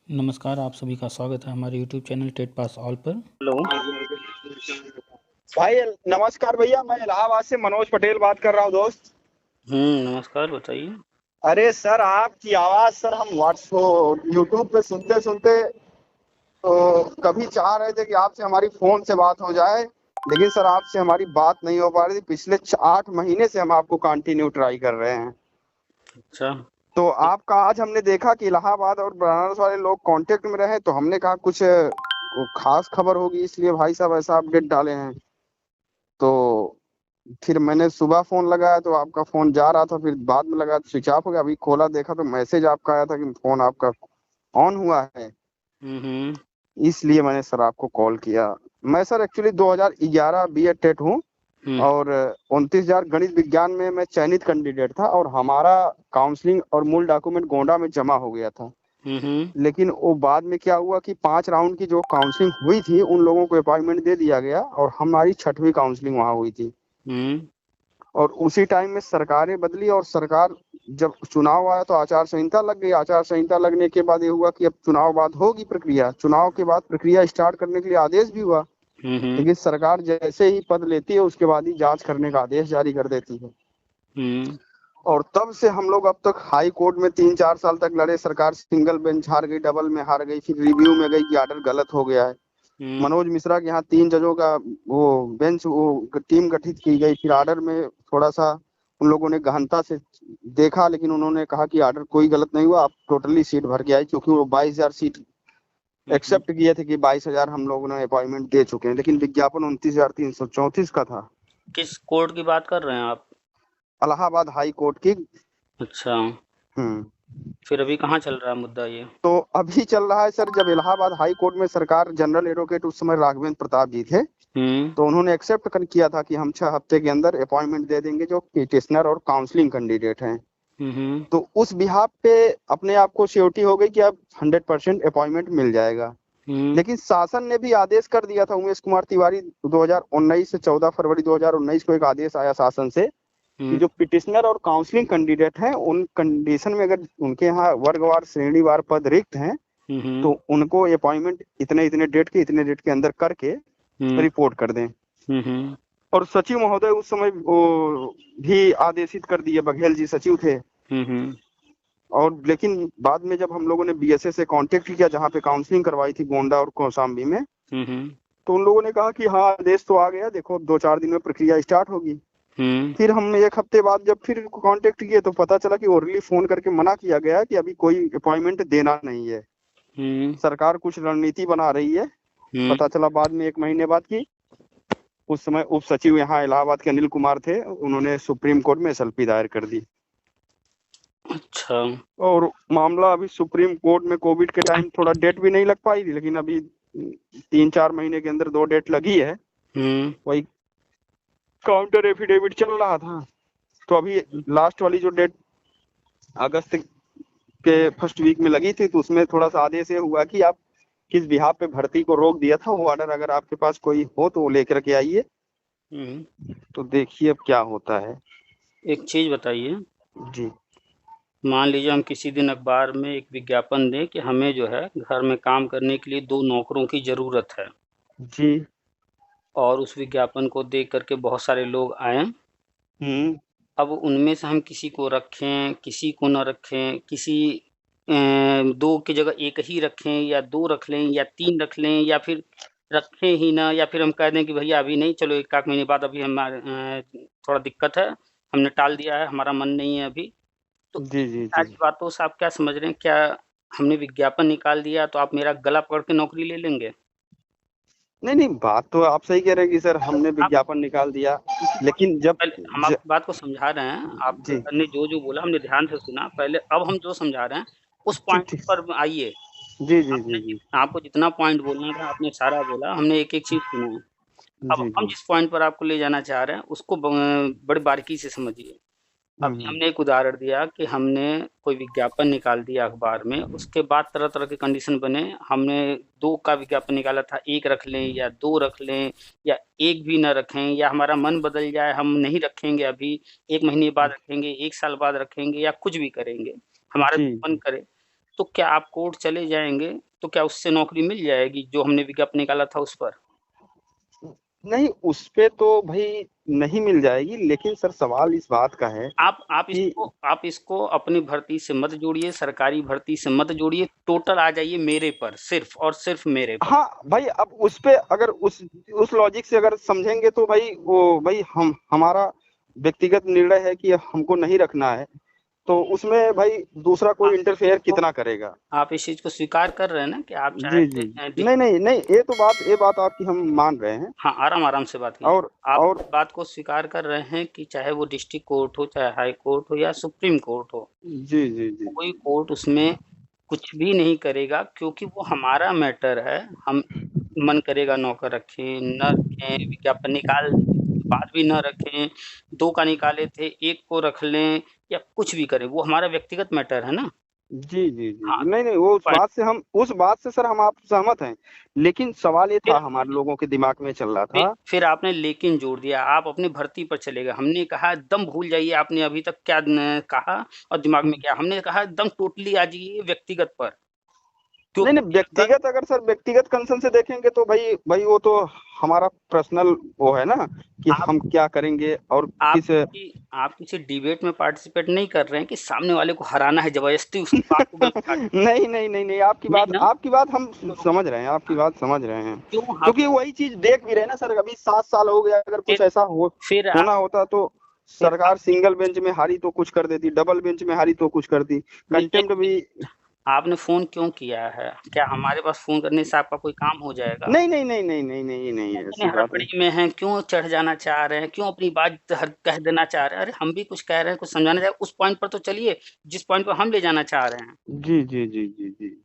नमस्कार, आप सभी का स्वागत है हमारे YouTube channel TET pass all पर। हेलो। भाई नमस्कार भैया, मैं इलाहाबाद से मनोज पटेल बात कर रहा हूँ दोस्त। नमस्कार, बताइए। अरे सर, आपकी आवाज सर हम व्हाट्सएप यूट्यूब पे सुनते सुनते तो कभी चाह रहे थे कि आपसे हमारी फोन से बात हो जाए, लेकिन सर आपसे हमारी बात नहीं हो पा रही थी। पिछले 8 महीने से हम आपको कंटिन्यू ट्राई कर रहे हैं। अच्छा। तो आपका आज हमने देखा कि इलाहाबाद और बनारस वाले लोग कांटेक्ट में रहे, तो हमने कहा कुछ खास खबर होगी, इसलिए भाई साहब ऐसा अपडेट डाले हैं। तो फिर मैंने सुबह फोन लगाया तो आपका फोन जा रहा था, फिर बाद में लगा तो स्विच ऑफ हो गया। अभी खोला देखा तो मैसेज आपका आया था कि फोन आपका ऑन हुआ है, हम्म। इसलिए मैंने सर आपको कॉल किया। मैं सर एक्चुअली 2011 बीएड टेट हूँ हम्म। और 29,000 गणित विज्ञान में मैं चयनित कैंडिडेट था और हमारा काउंसलिंग और मूल डॉक्यूमेंट गोंडा में जमा हो गया था। हम्म। लेकिन वो बाद में क्या हुआ कि 5 राउंड की जो काउंसलिंग हुई थी उन लोगों को अपॉइंटमेंट दे दिया गया और हमारी 6वीं काउंसलिंग वहाँ हुई थी। हम्म। और उसी टाइम में सरकारें बदली और सरकार जब चुनाव आया तो आचार संहिता लग गई। आचार संहिता लगने के बाद ये हुआ कि अब चुनाव बाद होगी प्रक्रिया, चुनाव के बाद प्रक्रिया स्टार्ट करने के लिए आदेश भी हुआ। हम्म। लेकिन सरकार जैसे ही पद लेती है उसके बाद ही जांच करने का आदेश जारी कर देती है। हम्म। और तब से हम लोग अब तक हाई कोर्ट में 3-4 साल तक लड़े। सरकार सिंगल बेंच हार गई, डबल में हार गई, फिर रिव्यू में गई कि ऑर्डर गलत हो गया है। हम्म। मनोज मिश्रा के यहाँ 3 जजों का वो बेंच वो टीम गठित की गई। फिर ऑर्डर में थोड़ा सा उन लोगों ने गहनता से देखा, लेकिन उन्होंने कहा कि ऑर्डर कोई गलत नहीं हुआ, आप टोटली सीट भर के आई, क्योंकि वो 22,000 सीट एक्सेप्ट किए थे कि 22,000 हम लोगों ने अपॉइंटमेंट दे चुके हैं, लेकिन विज्ञापन 29,334 का था। किस कोर्ट की बात कर रहे हैं आप? इलाहाबाद हाई कोर्ट की। अच्छा। हम्म। फिर अभी कहाँ चल रहा है मुद्दा ये? तो अभी चल रहा है सर, जब इलाहाबाद हाई कोर्ट में सरकार जनरल एडवोकेट उस समय राघवेंद्र प्रताप जी थे, हम्म। तो उन्होंने एक्सेप्ट किया था कि हम 6 हफ्ते के अंदर अपॉइंटमेंट दे देंगे जो पिटिशनर और काउंसलिंग कैंडिडेट हैं। हम्म। तो उस बिहाफ पे अपने आप को श्योरिटी हो गई कि अब 100% अपॉइंटमेंट मिल जाएगा। हम्म। लेकिन शासन ने भी आदेश कर दिया था, उमेश कुमार तिवारी 2019 से 14 फरवरी 2019 को एक आदेश आया शासन से कि हम्म। जो पिटिशनर और काउंसलिंग कैंडिडेट हैं उन कंडीशन में अगर उनके यहाँ वर्गवार श्रेणीवार पद रिक्त हैं हम्म। तो उनको अपॉइंटमेंट इतने इतने इतने डेट के अंदर करके हम्म। रिपोर्ट कर दें। हम्म। और सचिव महोदय उस समय वो भी आदेशित कर दिए, बघेल जी सचिव थे। हम्म। और लेकिन बाद में जब हम लोगों ने बीएसए से कांटेक्ट किया जहाँ पे काउंसलिंग करवाई थी गोंडा और कौशाम्बी में, हम्म। तो उन लोगों ने कहा कि हाँ आदेश तो आ गया, देखो अब 2-4 दिन में प्रक्रिया स्टार्ट होगी। हम्म। फिर हम 1 हफ्ते बाद जब फिर कांटेक्ट किए तो पता चला कि ओरली फोन करके मना किया गया कि अभी कोई अपॉइंटमेंट देना नहीं है, हम्म। सरकार कुछ रणनीति बना रही है। हम्म। पता चला बाद में 1 महीने बाद की उस समय उप सचिव यहाँ इलाहाबाद के अनिल कुमार थे, उन्होंने सुप्रीम कोर्ट में एसएलपी दायर कर दी। अच्छा। और मामला अभी सुप्रीम कोर्ट में कोविड के टाइम थोड़ा डेट भी नहीं लग पाई थी, लेकिन अभी 3-4 महीने के अंदर 2 डेट लगी है। हम्म। वही काउंटर एफिडेविट चल रहा था। तो अभी लास्ट वाली जो डेट अगस्त के फर्स्ट वीक में लगी थी, तो उसमें थोड़ा सा आदेश ये हुआ कि आप किस बिहाफ पे भर्ती को रोक दिया था, वो ऑर्डर अगर आपके पास कोई हो तो वो लेकर के आइए। तो देखिए अब क्या होता है। एक चीज बताइए। जी मान लीजिए हम किसी दिन अखबार में एक विज्ञापन दें कि हमें जो है घर में काम करने के लिए 2 नौकरों की ज़रूरत है, जी। और उस विज्ञापन को देख करके बहुत सारे लोग आए। हम्म। अब उनमें से हम किसी को रखें, किसी को न रखें, किसी 2 की जगह 1 ही रखें, या 2 रख लें, या 3 रख लें, या फिर रखें ही ना, या फिर हम कह दें कि भैया अभी नहीं, चलो 1 आध महीने बाद, अभी हमारे थोड़ा दिक्कत है, हमने टाल दिया है, हमारा मन नहीं है अभी। तो जी इन जी जी। सारी बातों से आप क्या समझ रहे हैं? क्या हमने विज्ञापन निकाल दिया तो आप मेरा गला पकड़ के नौकरी ले लेंगे? नहीं नहीं, बात तो आप सही कह रहे हैं कि सर हमने आप विज्ञापन निकाल दिया, किसी पॉइंट, लेकिन जब पहले हम ज, आपकी बात को समझा रहे हैं, जी आपने जो जो बोला हमने ध्यान से सुना। पहले अब हम जो समझा रहे हैं उस ठीक पॉइंट ठीक। पर आइए। जी जी आपने जी जी आपको जितना पॉइंट बोलना था आपने सारा बोला, हमने एक एक चीज सुना है। अब जी हम जी। जिस पॉइंट पर आपको ले जाना चाह रहे हैं उसको बड़ी बारीकी से समझिए। अभी हम्म। हमने एक उदाहरण दिया कि हमने कोई विज्ञापन निकाल दिया अखबार में, उसके बाद तरह तरह के कंडीशन बने। हमने 2 का विज्ञापन निकाला था, 1 रख लें या 2 रख लें, या 1 भी ना रखें, या हमारा मन बदल जाए, हम नहीं रखेंगे अभी, 1 महीने बाद रखेंगे, 1 साल बाद रखेंगे, या कुछ भी करेंगे, हमारा जी जो मन करे। तो क्या आप कोर्ट चले जाएँगे, तो क्या उससे नौकरी मिल जाएगी जो हमने विज्ञापन निकाला था उस पर? नहीं, उस पे तो भाई नहीं मिल जाएगी, लेकिन सर सवाल इस बात का है आप कि इसको अपनी भर्ती से मत जोड़िए, सरकारी भर्ती से मत जोड़िए, टोटल आ जाइए मेरे पर, सिर्फ़ और सिर्फ़ मेरे पर। हाँ भाई, अब उस पे अगर उस लॉजिक से अगर समझेंगे तो भाई वो भाई हमारा व्यक्तिगत निर्णय है कि हमको नहीं रखना है, तो उसमें भाई दूसरा कोई आप इंटरफेयर कितना करेगा। आप इस चीज़ को स्वीकार कर रहे हैं ना कि आप जी चाहते जी। हैं नहीं नहीं नहीं, ये बात आपकी हम मान रहे हैं। हाँ, आराम-आराम से बात कीजिए। और आप और इस बात को स्वीकार कर रहे हैं कि चाहे वो डिस्ट्रिक्ट कोर्ट हो, चाहे हाई कोर्ट हो या सुप्रीम कोर्ट हो, जी जी जी कोई जी। कोर्ट उसमें कुछ भी नहीं करेगा क्योंकि वो हमारा मैटर है। हम मन करेगा नौकर रखें, न रखें, विज्ञापन निकाल दें, उसके बाद भी न रखें, 2 का निकाले थे, 1 को रख लें या कुछ भी करें, वो हमारा व्यक्तिगत मैटर है ना? जी जी जी हाँ, जी। नहीं नहीं, वो पॉइंट उस बात से सर हम आप सहमत हैं, लेकिन सवाल ये फिर था हमारे लोगों के दिमाग में चल रहा था। फिर आपने लेकिन जोड़ दिया, आप अपनी भर्ती पर चले गए। हमने कहा एकदम भूल जाइए आपने अभी तक क्या न कहा और दिमाग में क्या, हमने कहा एकदम टोटली आ जाइए व्यक्तिगत पर। नहीं क्योंकि नहीं, अगर व्यक्तिगत अगर सर व्यक्तिगत कंसर्न से देखेंगे तो भाई भाई वो तो हमारा पर्सनल वो है ना, कि आप हम क्या करेंगे और किस। आप किसी डिबेट में पार्टिसिपेट नहीं कर रहे हैं कि सामने वाले को हराना है ज़बरदस्ती उसकी बात को गलत काट नहीं नहीं नहीं नहीं, नहीं ना? आपकी बात हम तो समझ रहे हैं, आपकी बात समझ रहे हैं। क्यों आप क्योंकि वही चीज देख भी रहे हैं ना सर, अभी 7 साल हो गया, अगर कुछ फिर ऐसा फिर आप होना होता तो फिर आप सरकार सिंगल बेंच में हारी तो कुछ कर देती, डबल बेंच में हारी तो कुछ करती, नहीं कंटेम्प्ट भी। आपने फ़ोन क्यों किया है? क्या हमारे पास फ़ोन करने से आपका कोई काम हो जाएगा? नहीं नहीं नहीं नहीं नहीं नहीं नहीं, इतने ऐसी बात नहीं। हड़बड़ी में हैं, क्यों चढ़ जाना चाह रहे हैं? क्यों अपनी बात हर कह देना चाह रहे हैं? अरे हम भी कुछ कह रहे हैं, कुछ समझाना चाह रहे हैं, उस पॉइंट पर तो चलिए, जिस पॉइंट पर हम ले जाना चाह रहे हैं। जी जी जी जी जी।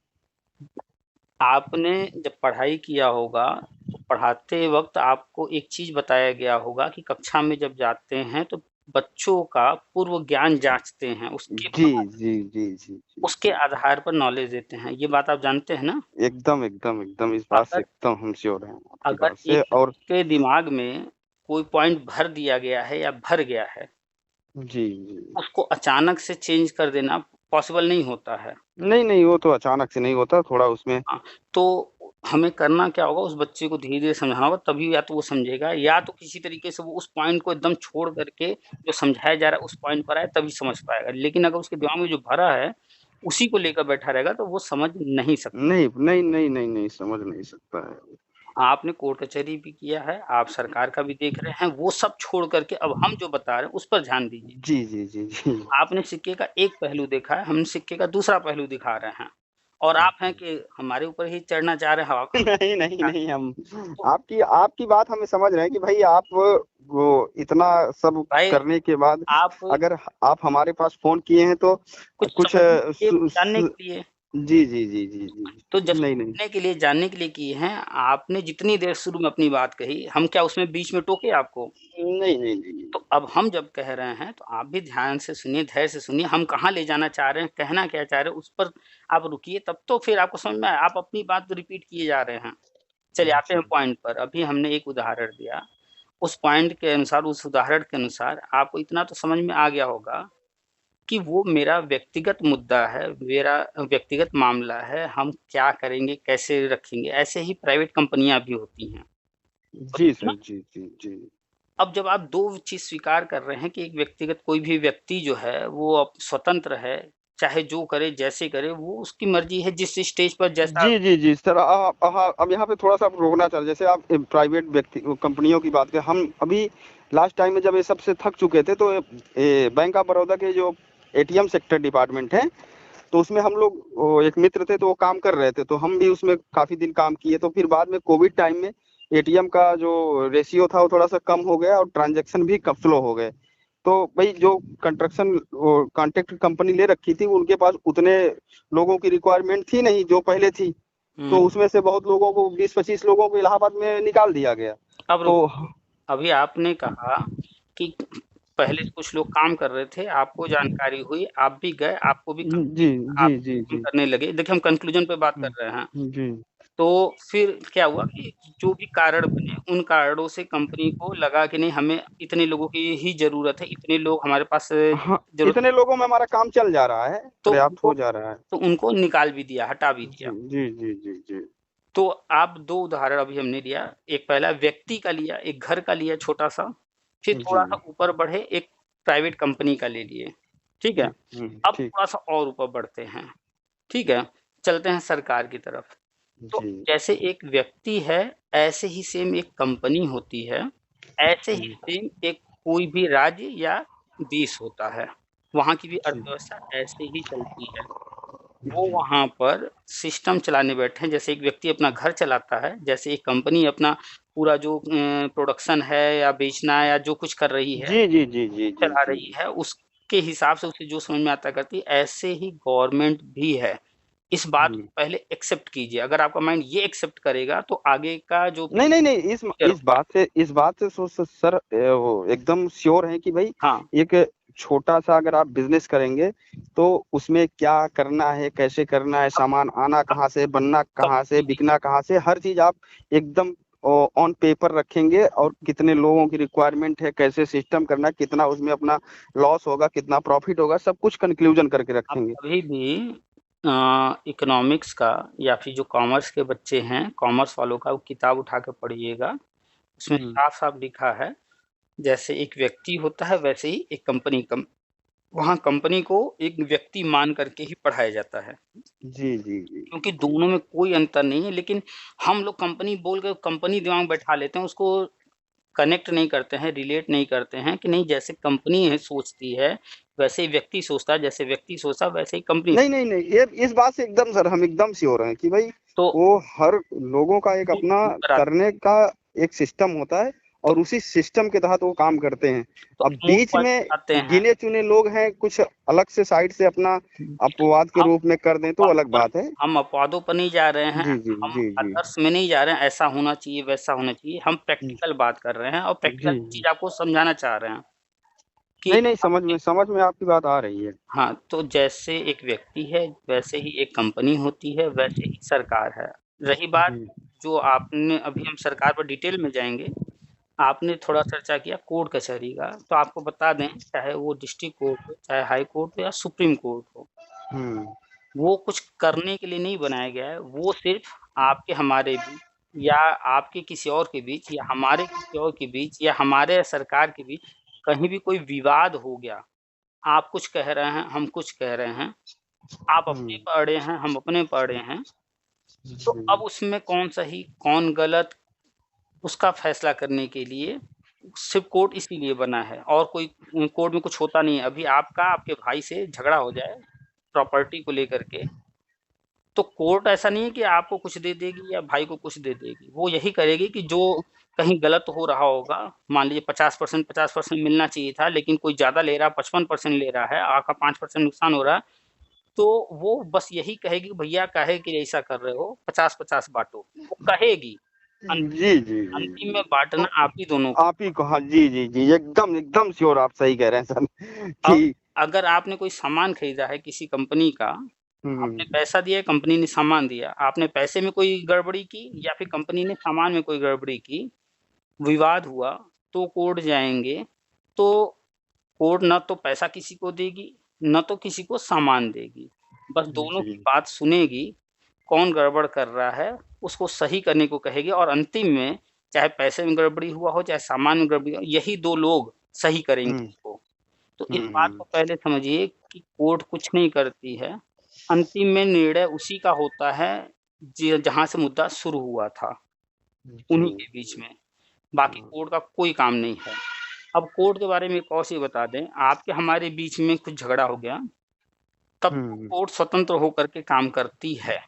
आपने जब पढ़ाई किया होगा, तो पढ़ाते वक़्त आपको एक चीज़ बताया गया होगा कि कक्षा में जब जाते हैं, तो बच्चों का पूर्व ज्ञान जाँचते हैं, जी जी जी जी जी उसके जी। आधार पर नॉलेज देते हैं। ये बात आप जानते हैं ना? एकदम एकदम एकदम, इस बात से अगर एकदम हम श्योर हैं आपकी अगर बात से। एक और के दिमाग में कोई पॉइंट भर दिया गया है या भर गया है, जी जी। उसको अचानक से चेंज कर देना पॉसिबल नहीं होता है। नहीं नहीं, वो तो अचानक से नहीं होता, थोड़ा उसमें। हाँ, तो हमें करना क्या होगा, उस बच्चे को धीरे-धीरे समझाना होगा, तभी या तो वो समझेगा या तो किसी तरीके से वो उस पॉइंट को एकदम छोड़ कर के जो समझाया जा रहा है उस पॉइंट पर आए तभी समझ पाएगा। लेकिन अगर उसके दिमाग में जो भरा है, उसी को लेकर बैठा रहेगा तो वो समझ नहीं सकता। नहीं नहीं नहीं नहीं नहीं, समझ नहीं सकता है। आपने कोर्ट कचहरी भी किया है, आप सरकार का भी देख रहे हैं, वो सब छोड़ कर के अब हम जो बता रहे हैं उस पर ध्यान दीजिए। जी जी जी जी। आपने सिक्के का एक पहलू देखा है, हम सिक्के का दूसरा पहलू दिखा रहे हैं और आप हैं कि हमारे ऊपर ही चढ़ना चाह रहे हैं हवा को। नहीं नहीं नहीं, हम तो आपकी बात हमें समझ रहे हैं कि भाई आप वो इतना सब भाई करने के बाद आप अगर आप हमारे पास फोन किए हैं तो कुछ कुछ समझने के लिए, जानने के लिए जी जी जी जी जी। तो जब नहीं नहीं समझने के लिए, जानने के लिए किए हैं, आपने जितनी देर शुरू में अपनी बात कही, हम क्या उसमें बीच में टोके आपको? नहीं नहीं नहीं। तो अब हम जब कह रहे हैं, तो आप भी ध्यान से सुनिए, धैर्य से सुनिए, हम कहाँ ले जाना चाह रहे हैं, कहना क्या चाह रहे हैं, उस पर आप रुकिए, तब तो फिर आपको समझ में आए। आप अपनी बात रिपीट किए जा रहे हैं। चलिए आते हैं जी पॉइंट पर। अभी हमने एक उदाहरण दिया, उस पॉइंट के अनुसार, उस उदाहरण के अनुसार आपको इतना तो समझ में आ गया होगा कि वो मेरा व्यक्तिगत मुद्दा है, मेरा व्यक्तिगत मामला है, हम क्या करेंगे, कैसे रखेंगे, ऐसे ही प्राइवेट कंपनियाँ भी होती हैं, जी होती है सर ना? जी जी जी। अब जब आप 2 चीज़ स्वीकार कर रहे हैं कि एक व्यक्तिगत कोई भी व्यक्ति जो है, वो अब स्वतंत्र है, चाहे जो करे, जैसे करे, वो उसकी मर्ज़ी है, जिस स्टेज पर जैसा जी जी जी सर, अब यहाँ पे थोड़ा सा रोकना चाह, जैसे आप प्राइवेट व्यक्ति कंपनियों की बात करें, हम अभी लास्ट टाइम में जब ये सबसे थक चुके थे तो बैंक ऑफ बड़ौदा के जो एटीएम सेक्टर डिपार्टमेंट है, तो उसमें हम लोग एक मित्र थे तो वो काम कर रहे थे, तो हम भी उसमें काफी दिन काम किए, तो फिर बाद में कोविड टाइम में एटीएम का जो रेशियो था वो थोड़ा सा कम हो गया और ट्रांजैक्शन भी कम फ्लो हो गए। तो भाई जो कंस्ट्रक्शन कॉन्ट्रैक्ट कंपनी ले रखी थी उनके पास उतने लोगों की रिक्वायरमेंट थी नहीं जो पहले थी, हुँ, तो उसमें से बहुत लोगों को 20-25 लोगों को इलाहाबाद में निकाल दिया गया। अब तो रुकिए, अभी आपने कहा कि पहले कुछ लोग काम कर रहे थे, आपको जानकारी हुई, आप भी गए, आपको भी जी आप जी जी काम जी। करने लगे। देखिए हम कंक्लूजन पे बात कर रहे हैं। जी तो फिर क्या हुआ कि जो भी कारण बने, उन कारणों से कंपनी को लगा कि नहीं हमें इतने लोगों की ही ज़रूरत है, इतने लोग हमारे पास हाँ, ज़रूरत, इतने लोगों में हमारा काम चल जा रहा है, तो पर्याप्त उनको हो जा रहा है। तो उनको निकाल भी दिया, हटा भी जी दिया। जी जी जी जी। तो आप 2 उदाहरण अभी हमने लिया, एक पहला व्यक्ति का लिया, एक घर का लिया छोटा-सा, फिर जी। थोड़ा-सा ऊपर बढ़े, एक प्राइवेट कंपनी का ले लिए, ठीक है? अब ठीक। थोड़ा-सा और ऊपर बढ़ते हैं, ठीक है? चलते हैं सरकार की तरफ। तो जी जैसे एक व्यक्ति है, ऐसे ही सेम एक कंपनी होती है, ऐसे ही जी सेम एक कोई भी राज्य या देश होता है, वहाँ की भी जी अर्थव्यवस्था ऐसे ही चलती है। वो जी वहाँ पर सिस्टम चलाने बैठे हैं, जैसे एक व्यक्ति अपना घर चलाता है, जैसे एक कंपनी अपना पूरा जो प्रोडक्शन है या बेचना है या जो कुछ कर रही है, जी जी जी जी जी चला जी। रही है, उसके हिसाब से उसे जो समझ में आता है करती है, ऐसे ही गवर्नमेंट भी है। इस बात को पहले एक्सेप्ट कीजिए, अगर आपका माइंड ये एक्सेप्ट करेगा तो आगे का जो नहीं नहीं नहीं, फ्यूचर होगा। इस बात से सर वो एकदम श्योर है कि भाई हाँ, एक छोटा सा अगर आप बिजनेस करेंगे तो उसमें क्या करना है, कैसे करना है, अब सामान आना अब कहाँ से, बनना कहाँ से, कंपनी बिकना कहाँ से, हर चीज आप एकदम ऑन पेपर रखेंगे, और कितने लोगों की रिक्वायरमेंट है, कैसे सिस्टम करना है, कितना उसमें अपना लॉस होगा, कितना प्रॉफिट होगा, सब कुछ कंक्लूजन करके आप रखेंगे। कभी भी इकोनॉमिक्स का या फिर जो कॉमर्स के बच्चे हैं, कॉमर्स वालों का वो किताब उठा के पढ़िएगा, उसमें हम्म। साफ-साफ लिखा है, जैसे एक व्यक्ति होता है वैसे ही एक कंपनी वहाँ कंपनी को एक व्यक्ति मान करके ही पढ़ाया जाता है, जी जी जी क्योंकि दोनों में कोई अंतर नहीं है, लेकिन हम लोग कंपनी बोल के कंपनी दिमाग में बैठा लेते हैं, उसको कनेक्ट नहीं करते हैं, रिलेट नहीं करते हैं कि नहीं जैसे कंपनी है सोचती है, वैसे ही व्यक्ति सोचता है, जैसे व्यक्ति सोचता है वैसे ही कंपनी नहीं नहीं नहीं, ये इस बात से एकदम सर हम एकदम श्योर हैं कि भाई तो वो हर लोगों का एक अपना करने का एक सिस्टम होता है, तो और उसी सिस्टम के तहत वो काम करते हैं। तो अब मूल बीच पॉइंट में आते हैं। गिने चुने लोग हैं, कुछ अलग से साइड से अपना अपवाद के हम रूप में कर दें तो अपवादों अलग पर बात है। हम अपवादों पर नहीं जा रहे हैं, जी जी हम जी जी आदर्श में नहीं जा रहे हैं, ऐसा होना चाहिए, वैसा होना चाहिए, हम प्रैक्टिकल बात कर रहे हैं और जी प्रैक्टिकल जी। चीज़ आपको समझाना चाह रहे हैं कि नहीं नहीं, आपके समझ में आपकी बात आ रही है। हाँ, तो जैसे एक व्यक्ति है, वैसे ही एक कंपनी होती है, वैसे ही सरकार है। रही बात जी जो आपने अभी हम सरकार पर डिटेल में जाएँगे, आपने थोड़ा चर्चा किया कोर्ट कचहरी का, तो आपको बता दें, चाहे वो डिस्ट्रिक्ट कोर्ट हो, चाहे हाई कोर्ट हो या सुप्रीम कोर्ट हो, हम्म वो कुछ करने के लिए नहीं बनाया गया है, वो सिर्फ़ आपके हमारे बीच या आपके किसी और के बीच या हमारे किसी और के बीच या हमारे सरकार के बीच कहीं भी कोई विवाद हो गया, आप कुछ कह रहे हैं, हम कुछ कह रहे हैं, आप अपने हम्म। पे अड़े हैं, हम अपने पे अड़े हैं, तो अब जी उसमें कौन सही, कौन गलत, उसका फ़ैसला करने के लिए सिर्फ़ कोर्ट इसीलिए बना है और कोई कोर्ट में कुछ होता नहीं है। अभी आपका आपके भाई से झगड़ा हो जाए, प्रॉपर्टी को लेकर के, तो कोर्ट ऐसा नहीं है कि आपको कुछ दे देगी या भाई को कुछ दे देगी। वो यही करेगी कि जो कहीं गलत हो रहा होगा, मान लीजिए 50% मिलना चाहिए था, लेकिन कोई ज़्यादा ले रहा है, 55% ले रहा है, आपका 5% नुकसान हो रहा है, तो वो बस यही कहेगी भैया काहे कि ऐसा कर रहे हो, 50-50 बाँटो। वो कहेगी, अंतिम जी जी जी अंतिम जी। में बाँटना आप ही दोनों को। आप ही को, हाँ जी जी जी, एकदम एकदम श्योर, आप सही कह रहे हैं सर अब कि अगर आपने कोई सामान खरीदा है किसी कंपनी का, आपने हम्म पैसा दिया, कंपनी ने सामान दिया, आपने पैसे में कोई गड़बड़ी की या फिर कंपनी ने सामान में कोई गड़बड़ी की, विवाद हुआ, तो कोर्ट जाएँगे, तो कोर्ट ना तो पैसा किसी को देगी, ना तो किसी को सामान देगी। बस दोनों की जी बात सुनेगी, कौन गड़बड़ कर रहा है, उसको सही करने को कहेगी और अंतिम में चाहे पैसे में गड़बड़ी हुआ हो, चाहे सामान में गड़बड़ी हो, यही 2 लोग सही करेंगे हम्म उसको। तो इस बात हम्म। को पहले समझिए कि कोर्ट कुछ नहीं करती है, अंतिम में निर्णय उसी का होता है जहाँ से मुद्दा शुरू हुआ था, जी उन्हीं के बीच में, बाकी कोर्ट का कोई काम नहीं है। अब कोर्ट के बारे में एक और चीज़ बता दें, आपके हमारे बीच में कुछ झगड़ा हो गया, तब तो हम्म कोर्ट स्वतंत्र होकर के काम करती है,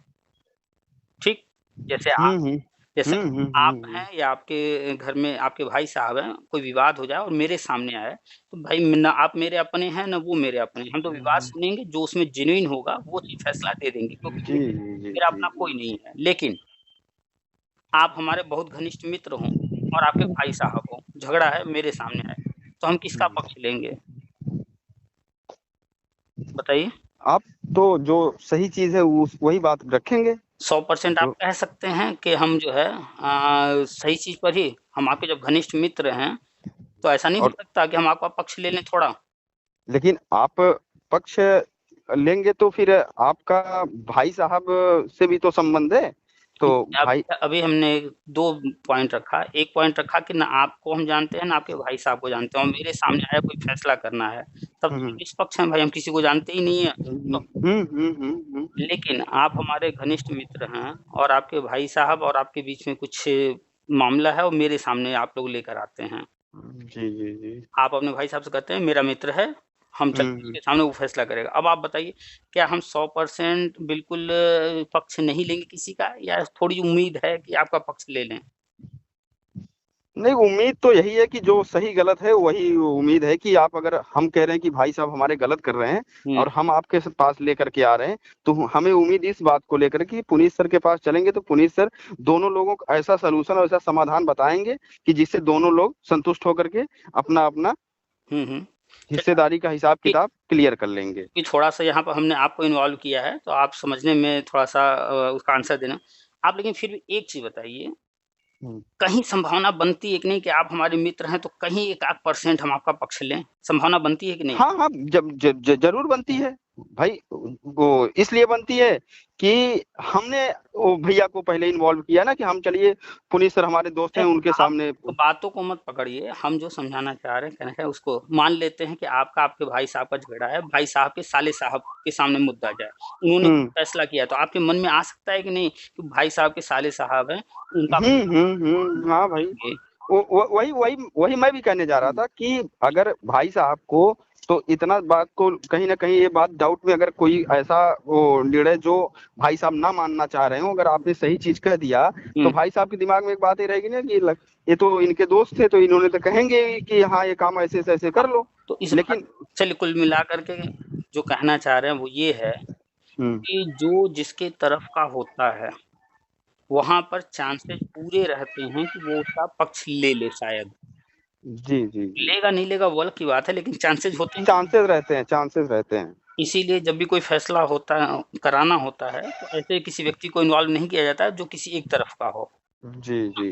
ठीक? जैसे आप हम्म हम्म जैसे आप हम्म। हैं या आपके घर में आपके भाई साहब हैं, कोई विवाद हो जाए और मेरे सामने आए, तो भाई ना आप मेरे अपने हैं, ना वो मेरे अपने हैं। हम तो विवाद सुनेंगे, जो उसमें जेन्युइन होगा, वो चीज़ फैसला दे देंगे क्योंकि जी देखिए, जी जी मेरा जी अपना कोई नहीं है। लेकिन आप हमारे बहुत घनिष्ठ मित्र हों और आपके भाई साहब हों, झगड़ा है, मेरे सामने है। तो हम किसका पक्ष लेंगे? बताइए। आप तो जो सही चीज है वही बात रखेंगे। 100% आप जो कह सकते हैं कि हम जो है सही चीज़ पर ही, हम आपके जब घनिष्ठ मित्र हैं, तो ऐसा नहीं हो और सकता कि हम आपका पक्ष ले लें थोड़ा? लेकिन आप पक्ष लेंगे तो फिर आपका भाई साहब से भी तो संबंध है, तो अब भाई अभी हमने 2 पॉइंट रखा। एक पॉइंट रखा कि ना आपको हम जानते हैं, ना आपके भाई साहब को जानते हैं और मेरे सामने आया कोई फैसला करना है, तब तो हम्म निष्पक्ष हैं भाई, हम किसी को जानते ही नहीं है। तो हम्म। लेकिन आप हमारे घनिष्ठ मित्र हैं और आपके भाई साहब और आपके बीच में कुछ मामला है और मेरे सामने आप लोग लेकर आते हैं। जी जी जी। आप अपने भाई साहब से कहते हैं मेरा मित्र है, हम चलते हैं हम्म उसके सामने, वो फैसला करेगा। अब आप बताइए, क्या हम 100% बिल्कुल पक्ष नहीं लेंगे किसी का, या थोड़ी उम्मीद है कि आपका पक्ष ले लें? नहीं, उम्मीद तो यही है कि जो सही गलत है वही उम्मीद है कि आप, अगर हम कह रहे हैं कि भाई साहब हमारे गलत कर रहे हैं और हम आपके पास लेकर के आ रहे हैं, तो हमें उम्मीद इस बात को लेकर कि पुनीत सर के पास चलेंगे तो पुनीत सर दोनों लोगों को ऐसा सलूशन और ऐसा समाधान बताएंगे कि जिससे दोनों लोग संतुष्ट होकर के अपना अपना चलिए हिस्सेदारी का हिसाब कि किताब क्लियर कर लेंगे। कि थोड़ा-सा यहाँ पर हमने आपको इन्वॉल्व किया है, तो आप समझने में थोड़ा-सा उसका आंसर देना। आप लेकिन फिर भी एक चीज़ बताइए, हम्म। कहीं संभावना बनती है कि नहीं कि आप हमारे मित्र हैं, तो कहीं 1 आध % हम आपका पक्ष लें? संभावना बनती है कि नहीं? हाँ हाँ, जरूर बनती है भाई। वो इसलिए बनती है कि हमने वो भैया को पहले इन्वॉल्व किया ना कि हम चलिए, पुनीत सर हमारे दोस्त हैं, उनके आप सामने। तो बातों को मत पकड़िए, हम जो समझाना चाह रहे हैं, कहना है उसको मान लेते हैं कि आपका आपके भाई साहब का झगड़ा है, भाई साहब के साले साहब के सामने मुद्दा जाए, उन्होंने हम्म फैसला किया, तो आपके मन में आ सकता है कि नहीं कि भाई साहब के साले साहब हैं, उनका हाँ भाई, ये वही वही वही मैं भी कहने जा रहा था कि अगर भाई साहब को, तो इतना बात को कहीं ना कहीं ये बात डाउट में, अगर कोई ऐसा वो निर्णय जो भाई साहब ना मानना चाह रहे हो, अगर आपने सही चीज कह दिया, तो भाई साहब के दिमाग में एक बात ये रहेगी ना कि ये तो इनके दोस्त थे, तो इन्होंने तो कहेंगे ही कि हाँ ये काम ऐसे से ऐसे कर लो। तो इस बात, लेकिन चलिए कुल मिलाकर के जो कहना चाह रहे हैं वो ये है हम्म कि जो जिसके तरफ का होता है, वहाँ पर चांसेस पूरे रहते हैं कि वो उसका पक्ष ले ले शायद। जी जी जी। लेगा नहीं लेगा वो अलग की बात है, लेकिन चांसेस होते हैं। चांसेस रहते हैं। इसीलिए जब भी कोई फैसला होता है, कराना होता है, तो ऐसे किसी व्यक्ति को इन्वॉल्व नहीं किया जाता है जो किसी एक तरफ का हो। जी जी।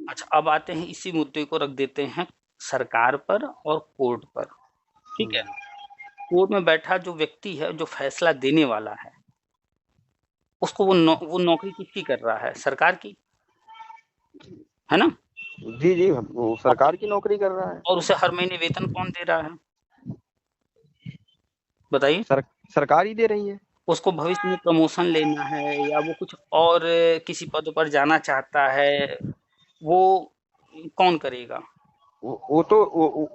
अच्छा, अब आते हैं, इसी मुद्दे को रख देते हैं सरकार पर और कोर्ट पर। ठीक है? कोर्ट में बैठा जो व्यक्ति है, जो फैसला देने वाला है, उसको वो नौकरी किसकी कर रहा है? सरकार की, है ना? जी जी, वो सरकार की नौकरी कर रहा है। और उसे हर महीने वेतन कौन दे रहा है? बताइए। सरकार ही दे रही है। उसको भविष्य में प्रमोशन लेना है या वो कुछ और किसी पद पर जाना चाहता है, वो कौन करेगा? वो तो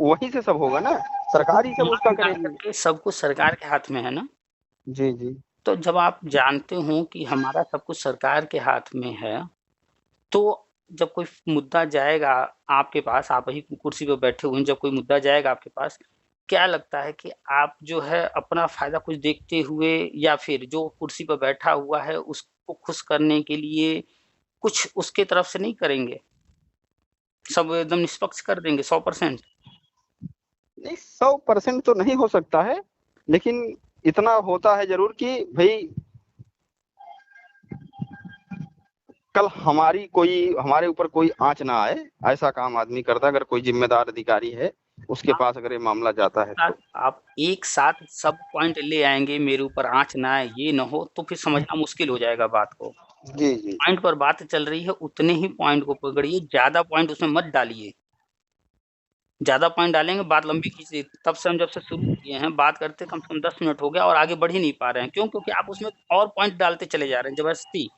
वहीं से सब होगा ना, सरकार ही सब मान उसका मिला करेगी। करके सब कुछ सरकार के हाथ में है ना? जी जी। तो जब आप जानते हो कि हमारा सब कुछ सरकार के हाथ में है, तो जब कोई मुद्दा जाएगा आपके पास, आप ही कुर्सी पे बैठे हुए हैं, जब कोई मुद्दा जाएगा आपके पास, क्या लगता है कि आप जो है अपना फ़ायदा कुछ देखते हुए, या फिर जो कुर्सी पे बैठा हुआ है उसको खुश करने के लिए कुछ उसके तरफ से नहीं करेंगे? सब एकदम निष्पक्ष कर देंगे 100%? नहीं, 100% तो नहीं हो सकता है, लेकिन इतना होता है जरूर कि भाई कल हमारे ऊपर कोई आंच ना आए, ऐसा काम आदमी करता है। अगर कोई जिम्मेदार अधिकारी है, उसके पास अगर ये मामला जाता है तो। आप एक साथ सब पॉइंट ले आएँगे, मेरे ऊपर आँच ना आए, ये ना हो, तो फिर समझना मुश्किल हो जाएगा बात को। जी जी। पॉइंट पर बात चल रही है, उतने ही पॉइंट को पकड़िए, ज़्यादा पॉइंट उसमें मत डालिए। ज़्यादा पॉइंट डालेंगे, बात लंबी खींच, तब से हम जब से शुरू किए हैं, बात करते कम से कम 10 मिनट हो गया और आगे बढ़ ही नहीं पा रहे हैं। क्यों? क्योंकि आप उसमें और पॉइंट डालते चले जा रहे हैं ज़बरदस्ती।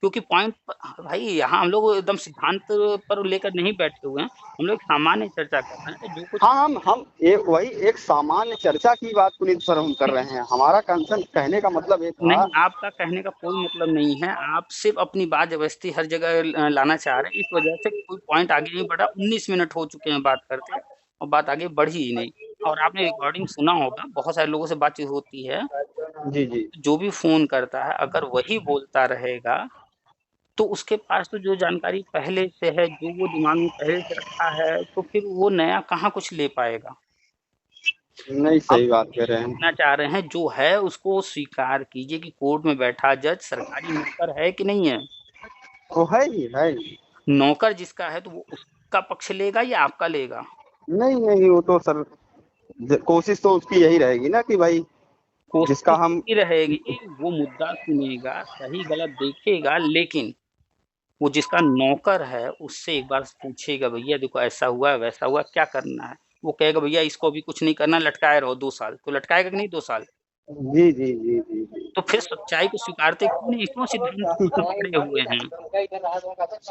क्योंकि पॉइंट भाई यहाँ हम लोग एकदम सिद्धांत पर लेकर नहीं बैठे हुए हैं, हम लोग एक सामान्य चर्चा कर रहे हैं, तो जो कुछ हाँ, हम वही एक सामान्य चर्चा की बात पुनीत सर हम कर रहे हैं। हमारा कंसर्न कहने का मतलब ये था। नहीं, आपका कहने का कोई मतलब नहीं है, आप सिर्फ़ अपनी बात ज़बरदस्ती हर जगह लाना चाह रहे हैं, इस वजह से कोई पॉइंट आगे नहीं बढ़ा। 19 मिनट हो चुके हैं बात करते और बात आगे बढ़ी ही नहीं। और आपने रिकॉर्डिंग सुना होगा, बहुत सारे लोगों से बातचीत होती है, जी जी। जो भी फ़ोन करता है, अगर वही बोलता रहेगा, तो उसके पास तो जो जानकारी पहले से है, जो वो दिमाग में पहले से रखा है, तो फिर वो नया कहाँ कुछ ले पाएगा। नहीं, अब सही बात कह रहे हैं। पूछना चाह रहे हैं जो है उसको स्वीकार कीजिए कि कोर्ट में बैठा जज सरकारी नौकर है कि नहीं है। वो है ही, है ही। नौकर जिसका है तो वो उसका पक्ष लेगा या आपका लेगा? नहीं नहीं, वो तो सर कोशिश तो उसकी यही रहेगी ना कि भाई कोशिश जिसका हम उसकी रहेगी, वो मुद्दा सुनेगा, सही गलत देखेगा, लेकिन वो जिसका नौकर है उससे एक बार पूछेगा, भैया देखो ऐसा हुआ है वैसा हुआ, क्या करना है? वो कहेगा भैया इसको अभी कुछ नहीं करना, लटकाए रहो 2 साल, तो लटकाएगा कि नहीं 2 साल? जी जी जी जी जी। तो फिर सच्चाई को स्वीकारते क्यों नहीं? क्यों सिद्धांत पर पकड़े हुए हैं?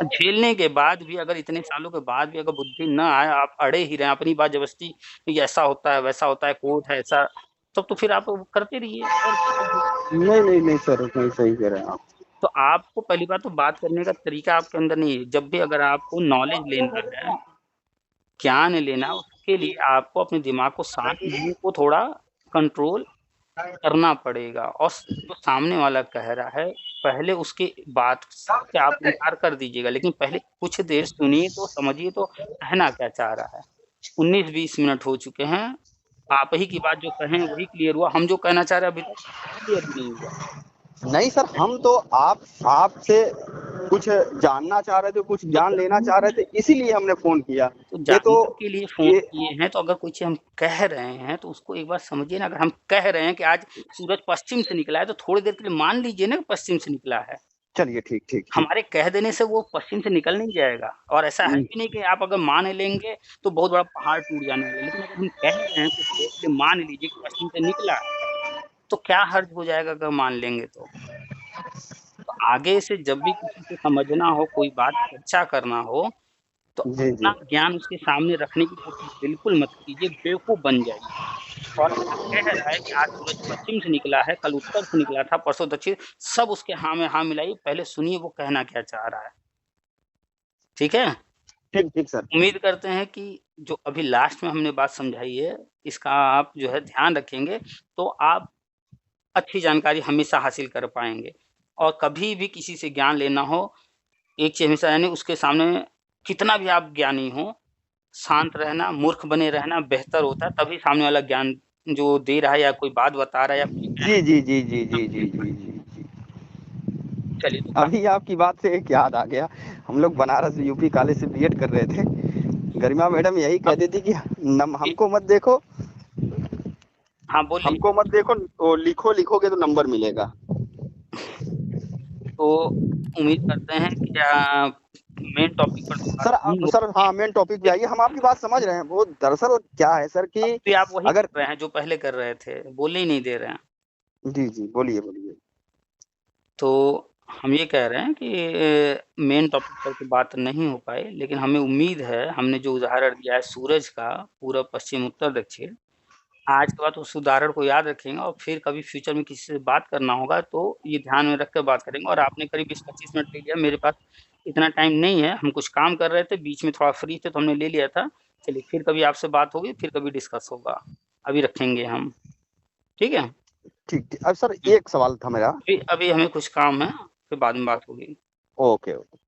झेलने के बाद भी अगर इतने सालों के बाद भी अगर बुद्धि न आए, आप अड़े ही रहें अपनी बात जबरदस्ती, ये ऐसा होता है वैसा होता है, कोर्ट है ऐसा, तब तो फिर आप करते रहिए और नहीं नहीं नहीं सर, नहीं, सही कह रहे हैं आप। तो आपको पहली बात तो बात करने का तरीका आपके अंदर नहीं है। जब भी अगर आपको नॉलेज लेना है, ज्ञान लेना है, उसके लिए आपको अपने दिमाग को शांत, मन को थोड़ा कंट्रोल करना पड़ेगा और जो सामने वाला कह रहा है पहले उसकी बात से आप इनकार कर दीजिएगा, लेकिन पहले कुछ देर सुनिए तो समझिए तो कहना क्या चाह रहा है। 19-20 मिनट हो चुके हैं, आप ही की बात जो कहें वही क्लियर हुआ, हम जो कहना चाह रहे हैं अभी तक क्लियर नहीं हुआ। नहीं सर, हम तो आपसे कुछ जानना चाह रहे थे, कुछ तो ज्ञान लेना चाह रहे थे, इसीलिए हमने फोन किया। तो ये तो जानने के लिए फ़ोन ये किए हैं, तो अगर कोई चीज़ हम कह रहे हैं तो उसको एक बार समझिए ना। अगर हम कह रहे हैं कि आज सूरज पश्चिम से निकला है, तो थोड़ी देर के लिए मान लीजिए ना कि पश्चिम से निकला है। चलिए, ठीक ठीक ठीक। हमारे कह देने से वो पश्चिम से निकल नहीं जाएगा, और ऐसा है भी नहीं कि आप अगर मान लेंगे तो बहुत बड़ा पहाड़ टूट जाने वाला है। लेकिन अगर हम कह रहे हैं कुछ देर के लिए मान लीजिए कि पश्चिम से निकला, तो क्या हर्ज हो जाएगा अगर मान लेंगे तो? तो आगे से जब भी किसी से समझना हो, कोई बात चर्चा करना हो, तो जी अपना जी। ज्ञान उसके सामने रखने की कोशिश बिल्कुल मत कीजिए, बेवकूफ़ बन जाइए। और अगर कह रहा है कि आज सूरज पश्चिम से निकला है, कल उत्तर से निकला था, परसों दक्षिण, सब उसके हाँ में हाँ मिलाइए, पहले सुनिए वो कहना क्या चाह रहा है। ठीक है? ठीक ठीक सर। उम्मीद करते हैं कि जो अभी लास्ट में हमने बात समझाई है, इसका आप जो है ध्यान रखेंगे, तो आप अच्छी जानकारी हमेशा हासिल कर पाएँगे। और कभी भी किसी से ज्ञान लेना हो, एक चीज़ हमेशा यानी उसके सामने कितना भी आप ज्ञानी हों, शांत रहना, मूर्ख बने रहना बेहतर होता है, तभी सामने वाला ज्ञान जो दे रहा है या कोई बात बता रहा है या कुछ कह जी रहा जी जी जी है, जी जी बिल्कुल। जी जी जी। चलिए तो अभी आपकी बात से एक याद आ गया। हम लोग बनारस यूपी कॉलेज से बीएड कर रहे थे। गरिमा मैडम यही अब कहती थी कि ये हमको मत देखो, हाँ, बोलिए। हमको मत देखो, वो लिखो, लिखोगे तो नंबर मिलेगा। तो उम्मीद करते हैं कि मेन टॉपिक पर सर दोबारा नहीं हो। सर, हाँ, मेन टॉपिक पे आइए। हम आपकी बात समझ रहे हैं। वो दरअसल क्या है सर कि अभी आप वही अगर कर रहे हैं जो पहले कर रहे थे, बोलने ही नहीं दे रहे हैं। जी जी, बोलिए बोलिए। तो हम ये कह रहे हैं कि मेन टॉपिक पर तो बात नहीं हो पाई, लेकिन हमें उम्मीद है हमने जो उदाहरण दिया है सूरज का, पूरब, पश्चिम, उत्तर, दक्षिण, आज के बाद उस उदाहरण को याद रखेंगे और फिर कभी फ्यूचर में किसी से बात करना होगा तो ये ध्यान में रख कर बात करेंगे। और आपने करीब 20-25 मिनट ले लिया, मेरे पास इतना टाइम नहीं है, हम कुछ काम कर रहे थे, बीच में थोड़ा फ्री थे तो हमने ले लिया था। चलिए फिर कभी आपसे बात होगी, फिर कभी डिस्कस होगा। अभी रखेंगे हम, ठीक है? ठीक ठीक। अब सर हुँ, एक सवाल था मेरा। अभी अभी हमें कुछ काम है, फिर बाद में बात होगी। Okay okay.